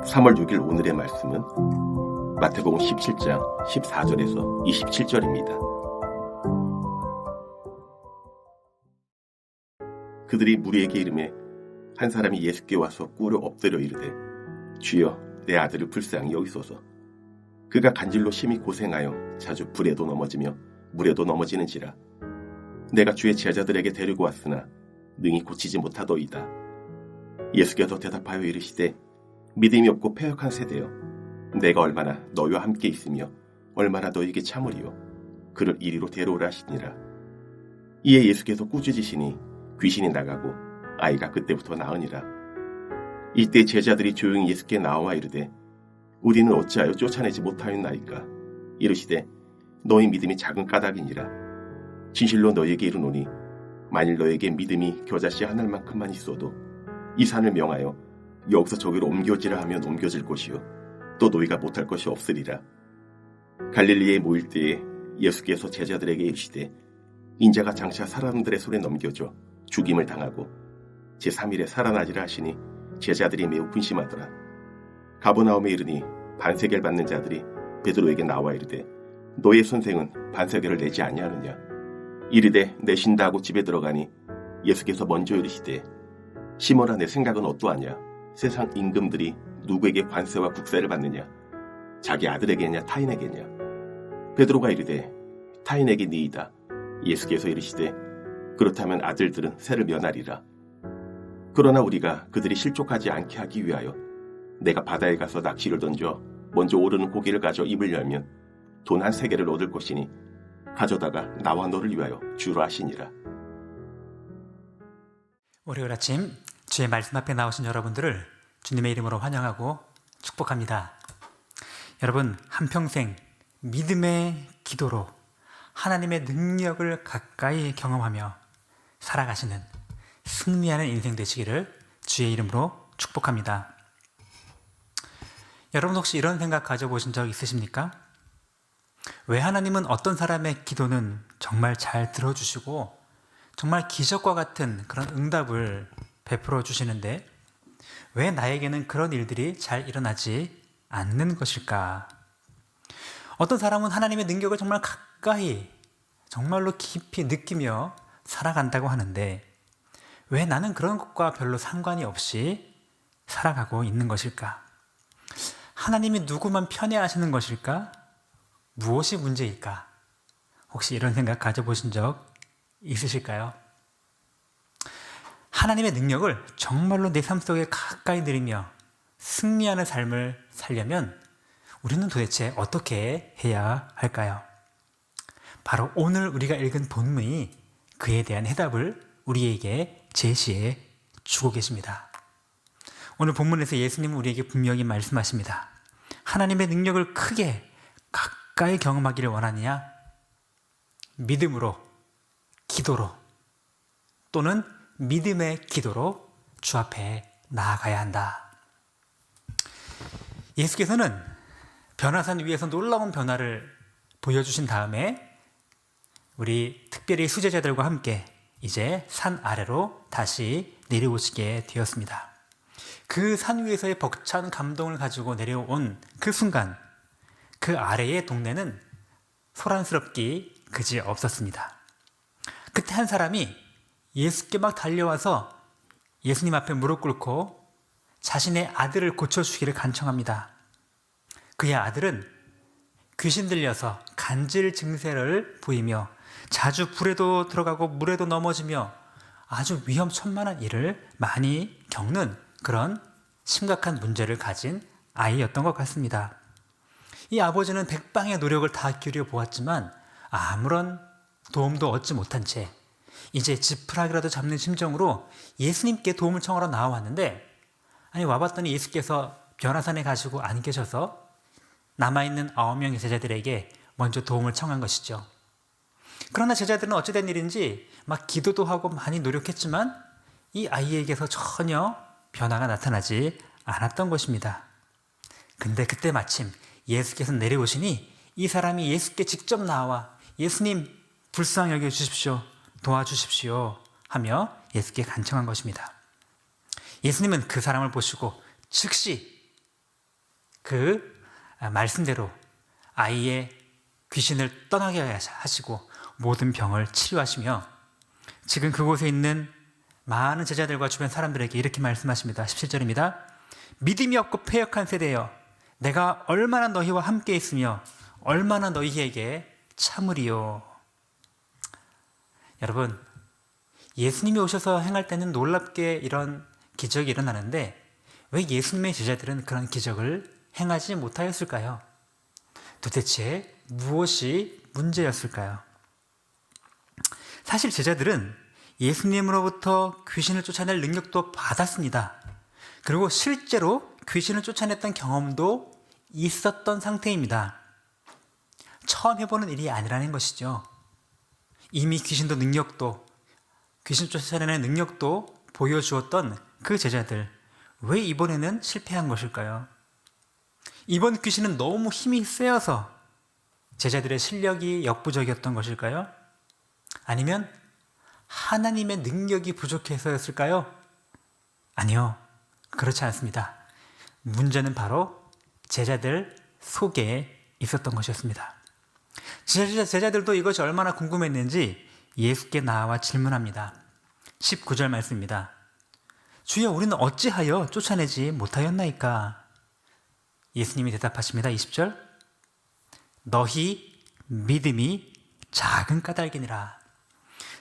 3월 6일 오늘의 말씀은 마태복음 17장 14절에서 27절입니다. 그들이 무리에게 이르매 한 사람이 예수께 와서 꿇어 엎드려 이르되 주여 내 아들을 불쌍히 여기소서. 그가 간질로 심히 고생하여 자주 불에도 넘어지며 물에도 넘어지는지라. 내가 주의 제자들에게 데리고 왔으나 능히 고치지 못하더이다. 예수께서 대답하여 이르시되 믿음이 없고 패역한 세대여, 내가 얼마나 너희와 함께 있으며 얼마나 너희에게 참으리요. 그를 이리로 데려오라 하시니라. 이에 예수께서 꾸짖으시니 귀신이 나가고 아이가 그때부터 나으니라. 이때 제자들이 조용히 예수께 나와 이르되 우리는 어찌하여 쫓아내지 못하였나이까. 이르시되 너희 믿음이 작은 까닭이니라. 진실로 너희에게 이르노니 만일 너희에게 믿음이 겨자씨 한 알만큼만 있어도 이 산을 명하여 여기서 저기로 옮겨지라 하면 옮겨질 것이요 또 너희가 못할 것이 없으리라. 갈릴리에 모일 때에 예수께서 제자들에게 이르시되 인자가 장차 사람들의 손에 넘겨져 죽임을 당하고 제3일에 살아나리라 하시니 제자들이 매우 근심하더라. 가버나움에 이르니 반세계를 받는 자들이 베드로에게 나와 이르되 너의 선생은 반세계를 내지 아니하느냐. 이르되 내신다 하고 집에 들어가니 예수께서 먼저 이르시되 시몬아, 내 생각은 어떠하냐. 세상 임금들이 누구에게 관세와 국세를 받느냐? 자기 아들에게냐 타인에게냐? 베드로가 이르되 타인에게 니이다. 예수께서 이르시되 그렇다면 아들들은 세를 면하리라. 그러나 우리가 그들이 실족하지 않게 하기 위하여 내가 바다에 가서 낚시를 던져 먼저 오르는 고기를 가져 입을 열면 돈 한 3개를 얻을 것이니 가져다가 나와 너를 위하여 주라 하시니라. 월요일 아침 주의 말씀 앞에 나오신 여러분들을 주님의 이름으로 환영하고 축복합니다. 여러분, 한평생 믿음의 기도로 하나님의 능력을 가까이 경험하며 살아가시는 승리하는 인생 되시기를 주의 이름으로 축복합니다. 여러분, 혹시 이런 생각 가져보신 적 있으십니까? 왜 하나님은 어떤 사람의 기도는 정말 잘 들어주시고 정말 기적과 같은 그런 응답을 베풀어 주시는데 왜 나에게는 그런 일들이 잘 일어나지 않는 것일까? 어떤 사람은 하나님의 능력을 정말 가까이, 정말로 깊이 느끼며 살아간다고 하는데 왜 나는 그런 것과 별로 상관이 없이 살아가고 있는 것일까? 하나님이 누구만 편애하시는 것일까? 무엇이 문제일까? 혹시 이런 생각 가져보신 적 있으실까요? 하나님의 능력을 정말로 내 삶 속에 가까이 들이며 승리하는 삶을 살려면 우리는 도대체 어떻게 해야 할까요? 바로 오늘 우리가 읽은 본문이 그에 대한 해답을 우리에게 제시해 주고 계십니다. 오늘 본문에서 예수님은 우리에게 분명히 말씀하십니다. 하나님의 능력을 크게 가까이 경험하기를 원하느냐? 믿음으로, 기도로 또는 믿음의 기도로 주 앞에 나아가야 한다. 예수께서는 변화산 위에서 놀라운 변화를 보여주신 다음에 우리 특별히 수제자들과 함께 이제 산 아래로 다시 내려오시게 되었습니다. 그 산 위에서의 벅찬 감동을 가지고 내려온 그 순간 그 아래의 동네는 소란스럽기 그지 없었습니다. 그때 한 사람이 예수께 막 달려와서 예수님 앞에 무릎 꿇고 자신의 아들을 고쳐주기를 간청합니다. 그의 아들은 귀신 들려서 간질 증세를 보이며 자주 불에도 들어가고 물에도 넘어지며 아주 위험천만한 일을 많이 겪는 그런 심각한 문제를 가진 아이였던 것 같습니다. 이 아버지는 백방의 노력을 다 기울여 보았지만 아무런 도움도 얻지 못한 채 이제 지푸라기라도 잡는 심정으로 예수님께 도움을 청하러 나와왔는데 와봤더니 예수께서 변화산에 가시고 안 계셔서 남아있는 9명의 제자들에게 먼저 도움을 청한 것이죠. 그러나 제자들은 어찌된 일인지 막 기도도 하고 많이 노력했지만 이 아이에게서 전혀 변화가 나타나지 않았던 것입니다. 근데 그때 마침 예수께서 내려오시니 이 사람이 예수께 직접 나와 예수님 불쌍히 여겨주십시오, 도와주십시오 하며 예수께 간청한 것입니다. 예수님은 그 사람을 보시고 즉시 그 말씀대로 아이의 귀신을 떠나게 하시고 모든 병을 치료하시며 지금 그곳에 있는 많은 제자들과 주변 사람들에게 이렇게 말씀하십니다. 17절입니다. 믿음이 없고 패역한 세대여, 내가 얼마나 너희와 함께 있으며 얼마나 너희에게 참으리요. 여러분, 예수님이 오셔서 행할 때는 놀랍게 이런 기적이 일어나는데 왜 예수님의 제자들은 그런 기적을 행하지 못하였을까요? 도대체 무엇이 문제였을까요? 사실 제자들은 예수님으로부터 귀신을 쫓아낼 능력도 받았습니다. 그리고 실제로 귀신을 쫓아냈던 경험도 있었던 상태입니다. 처음 해보는 일이 아니라는 것이죠. 이미 귀신도 능력도, 귀신 쫓아내는 능력도 보여주었던 그 제자들, 왜 이번에는 실패한 것일까요? 이번 귀신은 너무 힘이 세어서 제자들의 실력이 역부족이었던 것일까요? 아니면 하나님의 능력이 부족해서였을까요? 아니요, 그렇지 않습니다. 문제는 바로 제자들 속에 있었던 것이었습니다. 제자들도 이것이 얼마나 궁금했는지 예수께 나와 질문합니다. 19절 말씀입니다. 주여, 우리는 어찌하여 쫓아내지 못하였나이까? 예수님이 대답하십니다. 20절. 너희 믿음이 작은 까닭이니라.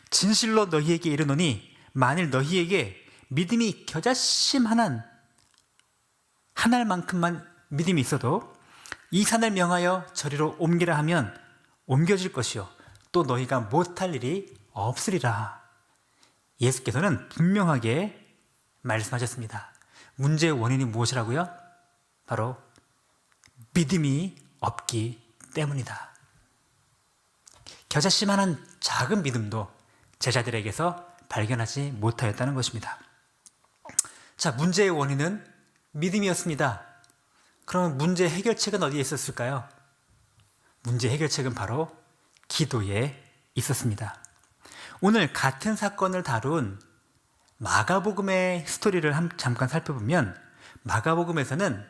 진실로 너희에게 이르노니 만일 너희에게 믿음이 겨자씨만한 한 알만큼만 믿음이 있어도 이 산을 명하여 저리로 옮기라 하면 옮겨질 것이요 또 너희가 못할 일이 없으리라. 예수께서는 분명하게 말씀하셨습니다. 문제의 원인이 무엇이라고요? 바로 믿음이 없기 때문이다. 겨자씨만한 작은 믿음도 제자들에게서 발견하지 못하였다는 것입니다. 자, 문제의 원인은 믿음이었습니다. 그러면 문제 해결책은 어디에 있었을까요? 문제 해결책은 바로 기도에 있었습니다. 오늘 같은 사건을 다룬 마가복음의 스토리를 잠깐 살펴보면 마가복음에서는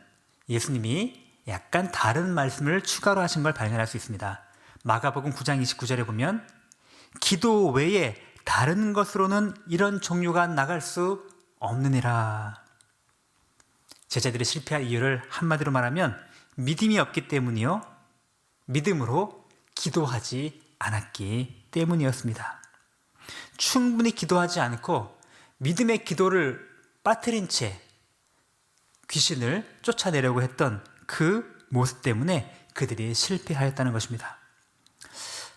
예수님이 약간 다른 말씀을 추가로 하신 걸 발견할 수 있습니다. 마가복음 9장 29절에 보면 기도 외에 다른 것으로는 이런 종류가 나갈 수 없느니라. 제자들이 실패한 이유를 한마디로 말하면 믿음이 없기 때문이요, 믿음으로 기도하지 않았기 때문이었습니다. 충분히 기도하지 않고 믿음의 기도를 빠뜨린 채 귀신을 쫓아내려고 했던 그 모습 때문에 그들이 실패하였다는 것입니다.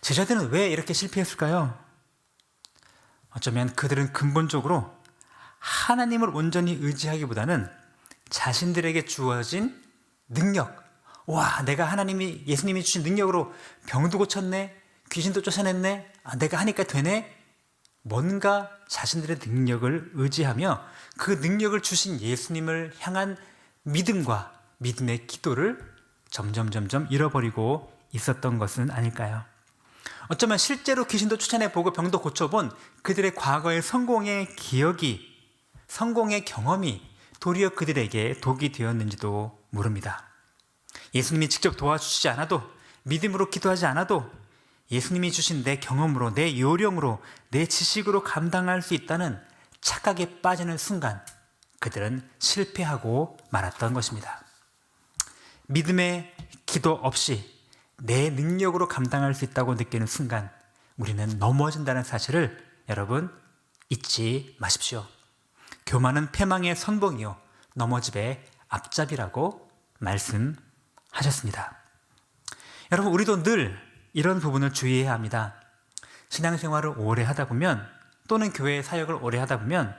제자들은 왜 이렇게 실패했을까요? 어쩌면 그들은 근본적으로 하나님을 온전히 의지하기보다는 자신들에게 주어진 능력, 와, 내가 예수님이 주신 능력으로 병도 고쳤네, 귀신도 쫓아냈네, 내가 하니까 되네, 뭔가 자신들의 능력을 의지하며 그 능력을 주신 예수님을 향한 믿음과 믿음의 기도를 점점 잃어버리고 있었던 것은 아닐까요? 어쩌면 실제로 귀신도 쫓아내보고 병도 고쳐본 그들의 과거의 성공의 기억이, 성공의 경험이 도리어 그들에게 독이 되었는지도 모릅니다. 예수님이 직접 도와주시지 않아도, 믿음으로 기도하지 않아도 예수님이 주신 내 경험으로, 내 요령으로, 내 지식으로 감당할 수 있다는 착각에 빠지는 순간 그들은 실패하고 말았던 것입니다. 믿음의 기도 없이 내 능력으로 감당할 수 있다고 느끼는 순간 우리는 넘어진다는 사실을 여러분 잊지 마십시오. 교만은 패망의 선봉이요 넘어집의 앞잡이라고 말씀하셨습니다. 여러분, 우리도 늘 이런 부분을 주의해야 합니다. 신앙생활을 오래 하다 보면, 또는 교회 사역을 오래 하다 보면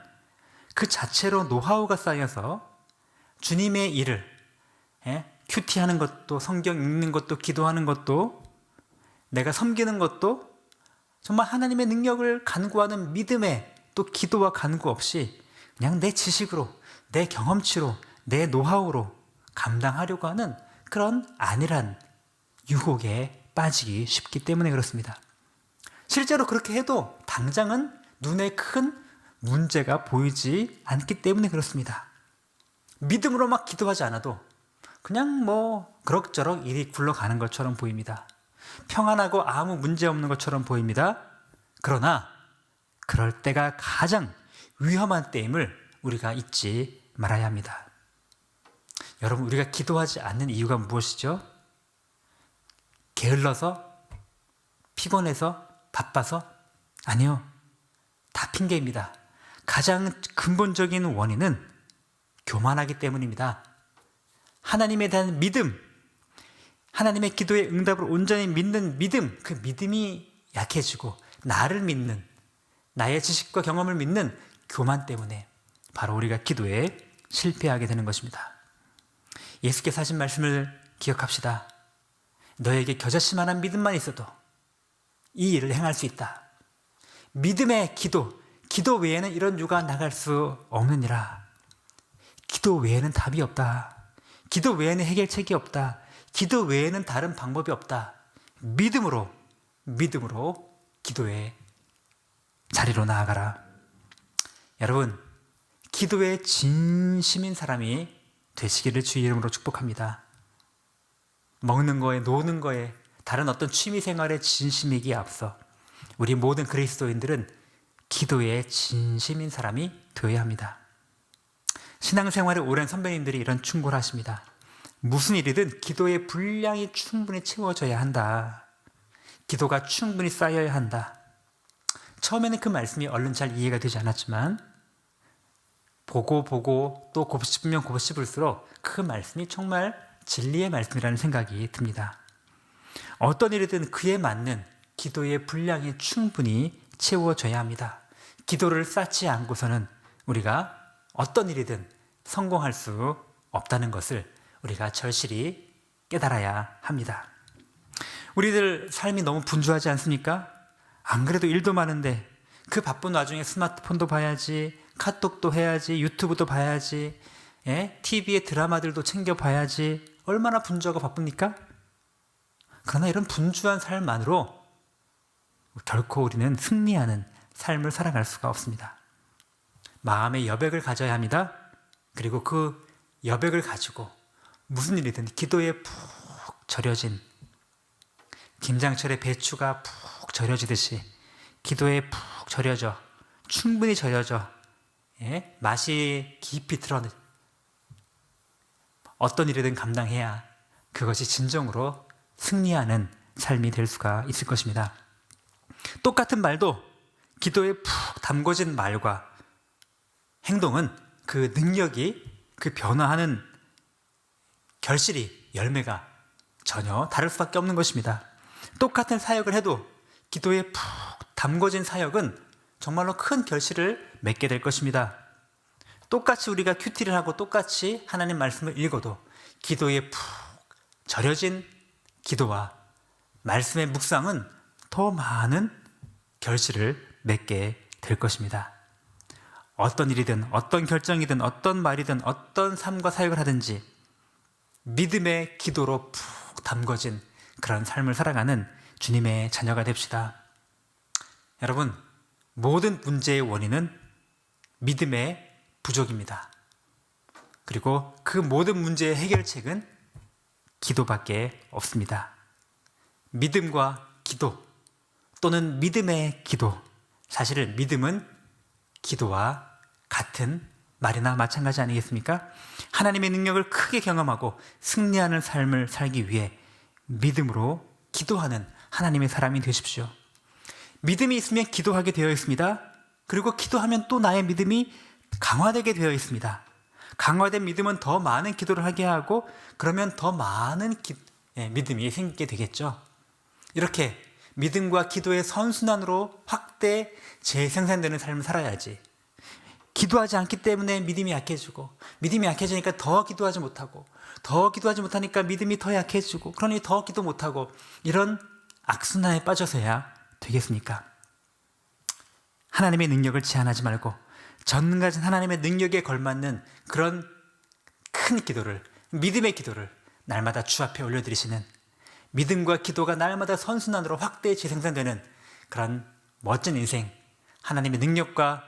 그 자체로 노하우가 쌓여서 주님의 일을 큐티하는 것도, 성경 읽는 것도, 기도하는 것도, 내가 섬기는 것도 정말 하나님의 능력을 간구하는 믿음에 또 기도와 간구 없이 그냥 내 지식으로, 내 경험치로, 내 노하우로 감당하려고 하는 그런 안일한 유혹에 빠지기 쉽기 때문에 그렇습니다. 실제로 그렇게 해도 당장은 눈에 큰 문제가 보이지 않기 때문에 그렇습니다. 믿음으로 막 기도하지 않아도, 그냥 뭐 그럭저럭 일이 굴러가는 것처럼 보입니다. 평안하고 아무 문제 없는 것처럼 보입니다. 그러나 그럴 때가 가장 위험한 때임을 우리가 잊지 말아야 합니다. 여러분, 우리가 기도하지 않는 이유가 무엇이죠? 게을러서? 피곤해서? 바빠서? 아니요. 다 핑계입니다. 가장 근본적인 원인은 교만하기 때문입니다. 하나님에 대한 믿음, 하나님의 기도의 응답을 온전히 믿는 믿음, 그 믿음이 약해지고 나를 믿는, 나의 지식과 경험을 믿는 교만 때문에 바로 우리가 기도에 실패하게 되는 것입니다. 예수께서 하신 말씀을 기억합시다. 너에게 겨자씨만한 믿음만 있어도 이 일을 행할 수 있다. 믿음의 기도 외에는 이런 유가 나갈 수 없느니라. 기도 외에는 답이 없다. 기도 외에는 해결책이 없다. 기도 외에는 다른 방법이 없다. 믿음으로 기도의 자리로 나아가라. 여러분, 기도에 진심인 사람이 되시기를 주의 이름으로 축복합니다. 먹는 거에, 노는 거에, 다른 어떤 취미 생활에 진심이기에 앞서 우리 모든 그리스도인들은 기도에 진심인 사람이 되어야 합니다. 신앙생활에 오랜 선배님들이 이런 충고를 하십니다. 무슨 일이든 기도의 분량이 충분히 채워져야 한다. 기도가 충분히 쌓여야 한다. 처음에는 그 말씀이 얼른 잘 이해가 되지 않았지만 보고 또 곱씹으면 곱씹을수록 그 말씀이 정말 진리의 말씀이라는 생각이 듭니다. 어떤 일이든 그에 맞는 기도의 분량이 충분히 채워져야 합니다. 기도를 쌓지 않고서는 우리가 어떤 일이든 성공할 수 없다는 것을 우리가 절실히 깨달아야 합니다. 우리들 삶이 너무 분주하지 않습니까? 안 그래도 일도 많은데 그 바쁜 와중에 스마트폰도 봐야지, 카톡도 해야지, 유튜브도 봐야지, TV의 드라마들도 챙겨봐야지, 얼마나 분주하고 바쁩니까? 그러나 이런 분주한 삶만으로 결코 우리는 승리하는 삶을 살아갈 수가 없습니다. 마음의 여백을 가져야 합니다. 그리고 그 여백을 가지고 무슨 일이든 기도에 푹 절여진, 김장철의 배추가 푹 절여지듯이 기도에 푹 절여져, 충분히 절여져, 맛이 깊이 드러내 어떤 일이든 감당해야 그것이 진정으로 승리하는 삶이 될 수가 있을 것입니다. 똑같은 말도 기도에 푹 담궈진 말과 행동은 그 능력이, 그 변화하는 결실이, 열매가 전혀 다를 수밖에 없는 것입니다. 똑같은 사역을 해도 기도에 푹 담궈진 사역은 정말로 큰 결실을 맺게 될 것입니다. 똑같이 우리가 큐티를 하고 똑같이 하나님 말씀을 읽어도 기도에 푹 절여진 기도와 말씀의 묵상은 더 많은 결실을 맺게 될 것입니다. 어떤 일이든 어떤 결정이든 어떤 말이든 어떤 삶과 사역을 하든지 믿음의 기도로 푹 담궈진 그런 삶을 살아가는 주님의 자녀가 됩시다. 여러분, 모든 문제의 원인은 믿음의 부족입니다. 그리고 그 모든 문제의 해결책은 기도밖에 없습니다. 믿음과 기도 또는 믿음의 기도, 사실은 믿음은 기도와 같은 말이나 마찬가지 아니겠습니까? 하나님의 능력을 크게 경험하고 승리하는 삶을 살기 위해 믿음으로 기도하는 하나님의 사람이 되십시오. 믿음이 있으면 기도하게 되어 있습니다. 그리고 기도하면 또 나의 믿음이 강화되게 되어 있습니다. 강화된 믿음은 더 많은 기도를 하게 하고 그러면 더 많은 믿음이 생기게 되겠죠. 이렇게 믿음과 기도의 선순환으로 확대 재생산되는 삶을 살아야지. 기도하지 않기 때문에 믿음이 약해지고, 믿음이 약해지니까 더 기도하지 못하고, 더 기도하지 못하니까 믿음이 더 약해지고, 그러니 더 기도 못하고, 이런 악순환에 빠져서야 되겠습니까? 하나님의 능력을 제한하지 말고 전능하신 하나님의 능력에 걸맞는 그런 큰 기도를, 믿음의 기도를 날마다 주 앞에 올려드리시는, 믿음과 기도가 날마다 선순환으로 확대 재생산되는 그런 멋진 인생, 하나님의 능력과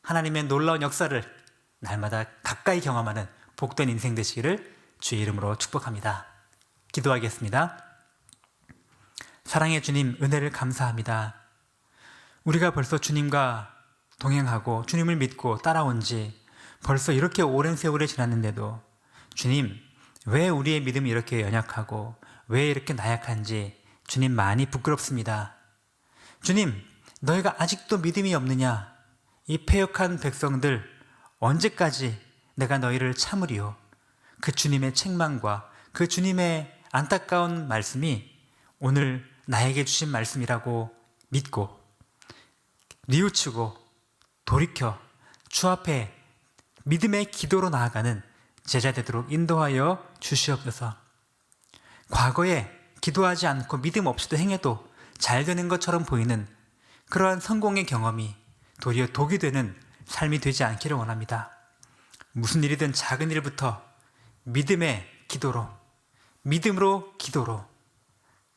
하나님의 놀라운 역사를 날마다 가까이 경험하는 복된 인생 되시기를 주의 이름으로 축복합니다. 기도하겠습니다. 사랑의 주님, 은혜를 감사합니다. 우리가 벌써 주님과 동행하고 주님을 믿고 따라온 지 벌써 이렇게 오랜 세월이 지났는데도 주님, 왜 우리의 믿음이 이렇게 연약하고 왜 이렇게 나약한지 주님 많이 부끄럽습니다. 주님, 너희가 아직도 믿음이 없느냐? 이 패역한 백성들 언제까지 내가 너희를 참으리요? 그 주님의 책망과 그 주님의 안타까운 말씀이 오늘 나에게 주신 말씀이라고 믿고 뉘우치고 돌이켜 주 앞에 믿음의 기도로 나아가는 제자 되도록 인도하여 주시옵소서. 과거에 기도하지 않고 믿음 없이도 행해도 잘 되는 것처럼 보이는 그러한 성공의 경험이 도리어 독이 되는 삶이 되지 않기를 원합니다. 무슨 일이든 작은 일부터 믿음의 기도로, 믿음으로 기도로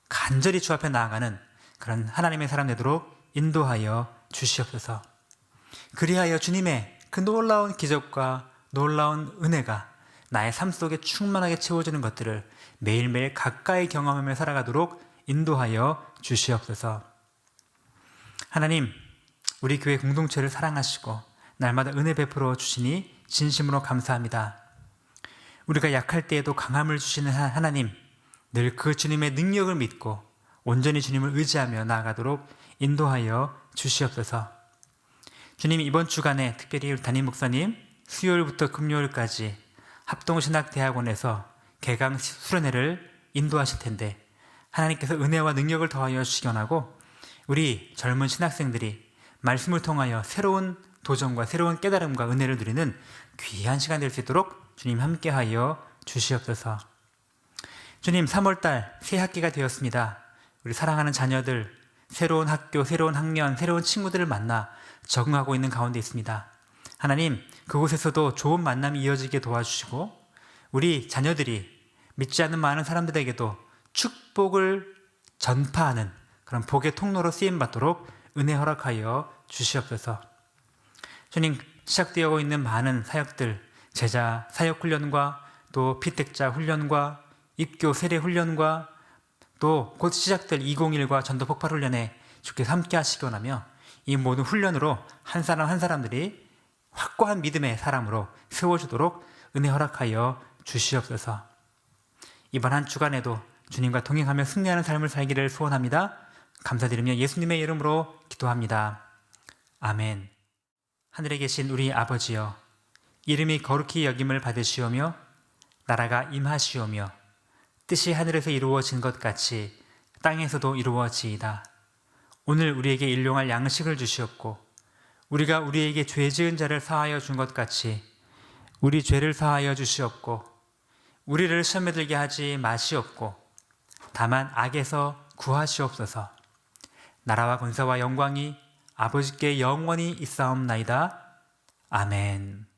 간절히 주 앞에 나아가는 그런 하나님의 사람 되도록 인도하여 주시옵소서. 그리하여 주님의 그 놀라운 기적과 놀라운 은혜가 나의 삶 속에 충만하게 채워지는 것들을 매일매일 가까이 경험하며 살아가도록 인도하여 주시옵소서. 하나님, 우리 교회 공동체를 사랑하시고 날마다 은혜 베풀어 주시니 진심으로 감사합니다. 우리가 약할 때에도 강함을 주시는 하나님, 늘 그 주님의 능력을 믿고 온전히 주님을 의지하며 나아가도록 인도하여 주시옵소서. 주님, 이번 주간에 특별히 우리 담임 목사님 수요일부터 금요일까지 합동신학대학원에서 개강 수련회를 인도하실 텐데 하나님께서 은혜와 능력을 더하여 주시기 원하고 우리 젊은 신학생들이 말씀을 통하여 새로운 도전과 새로운 깨달음과 은혜를 누리는 귀한 시간 될 수 있도록 주님 함께하여 주시옵소서. 주님, 3월달 새 학기가 되었습니다. 우리 사랑하는 자녀들 새로운 학교, 새로운 학년, 새로운 친구들을 만나 적응하고 있는 가운데 있습니다. 하나님, 그곳에서도 좋은 만남이 이어지게 도와주시고 우리 자녀들이 믿지 않는 많은 사람들에게도 축복을 전파하는 그런 복의 통로로 쓰임받도록 은혜 허락하여 주시옵소서. 주님, 시작되어 있는 많은 사역들, 제자 사역훈련과 또 피택자 훈련과 입교 세례 훈련과 또 곧 시작될 20일과 전도 폭발 훈련에 주께서 함께 하시기 원하며 이 모든 훈련으로 한 사람 한 사람들이 확고한 믿음의 사람으로 세워주도록 은혜 허락하여 주시옵소서. 이번 한 주간에도 주님과 동행하며 승리하는 삶을 살기를 소원합니다. 감사드리며 예수님의 이름으로 기도합니다. 아멘. 하늘에 계신 우리 아버지여, 이름이 거룩히 여김을 받으시오며 나라가 임하시오며 뜻이 하늘에서 이루어진 것 같이 땅에서도 이루어지이다. 오늘 우리에게 일용할 양식을 주시옵고 우리가 우리에게 죄 지은 자를 사하여 준 것 같이 우리 죄를 사하여 주시옵고 우리를 시험에 들게 하지 마시옵고 다만 악에서 구하시옵소서. 나라와 권세와 영광이 아버지께 영원히 있사옵나이다. 아멘.